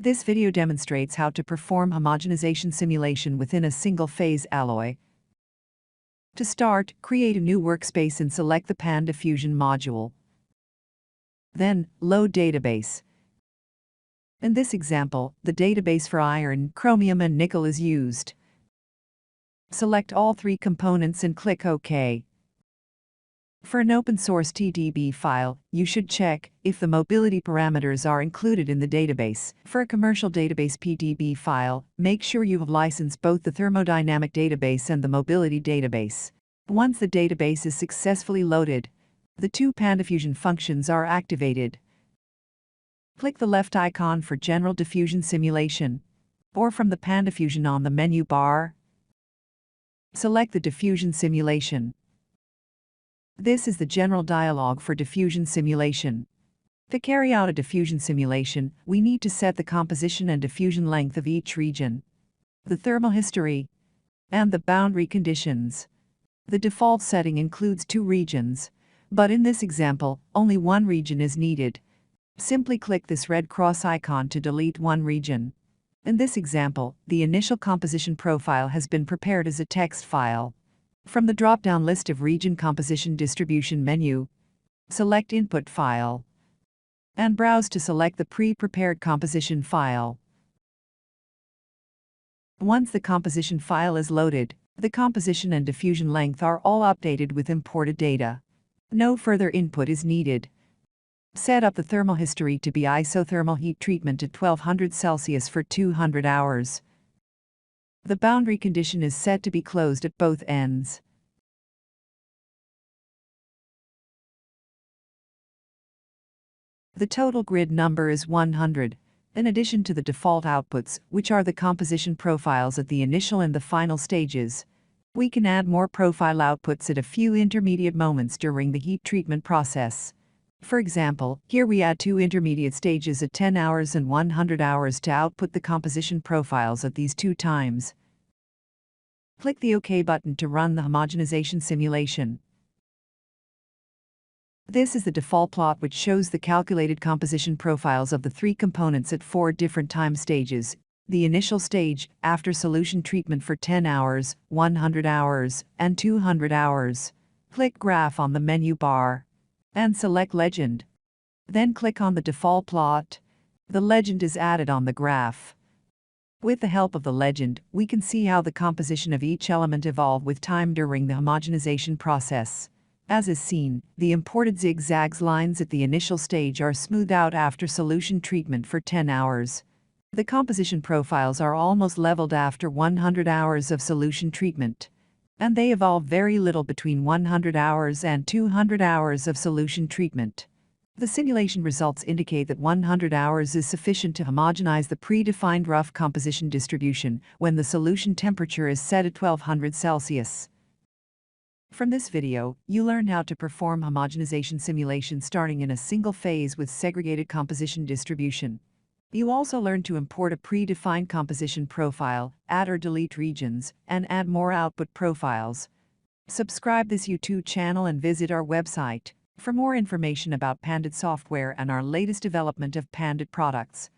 This video demonstrates how to perform homogenization simulation within a single-phase alloy. To start, create a new workspace and select the PanDiffusion module. Then, load database. In this example, the database for iron, chromium and nickel is used. Select all three components and click OK. For an open-source TDB file, you should check if the mobility parameters are included in the database. For a commercial database PDB file, make sure you have licensed both the thermodynamic database and the mobility database. Once the database is successfully loaded, the two PanDiffusion functions are activated. Click the left icon for General Diffusion Simulation, or from the PanDiffusion on the menu bar. Select the Diffusion Simulation. This is the general dialog for diffusion simulation. To carry out a diffusion simulation, we need to set the composition and diffusion length of each region, the thermal history, and the boundary conditions. The default setting includes 2 regions, but in this example, only one region is needed. Simply click this red cross icon to delete one region. In this example, the initial composition profile has been prepared as a text file. From the drop-down list of Region Composition Distribution menu, select Input File, and browse to select the pre-prepared composition file. Once the composition file is loaded, the composition and diffusion length are all updated with imported data. No further input is needed. Set up the thermal history to be isothermal heat treatment at 1200 Celsius for 200 hours. The boundary condition is set to be closed at both ends. The total grid number is 100, in addition to the default outputs, which are the composition profiles at the initial and the final stages. We can add more profile outputs at a few intermediate moments during the heat treatment process. For example, here we add 2 intermediate stages at 10 hours and 100 hours to output the composition profiles at these 2 times. Click the OK button to run the homogenization simulation. This is the default plot which shows the calculated composition profiles of the 3 components at 4 different time stages. The initial stage, after solution treatment for 10 hours, 100 hours, and 200 hours. Click Graph on the menu bar and select Legend. Then click on the default plot. The legend is added on the graph. With the help of the legend, we can see how the composition of each element evolved with time during the homogenization process. As is seen, the imported zigzags lines at the initial stage are smoothed out after solution treatment for 10 hours. The composition profiles are almost leveled after 100 hours of solution treatment, and they evolve very little between 100 hours and 200 hours of solution treatment. The simulation results indicate that 100 hours is sufficient to homogenize the predefined rough composition distribution when the solution temperature is set at 1200 Celsius. From this video, you learned how to perform homogenization simulation starting in a single phase with segregated composition distribution. You also learned to import a predefined composition profile, add or delete regions, and add more output profiles. Subscribe this YouTube channel and visit our website for more information about Pandat software and our latest development of Pandat products.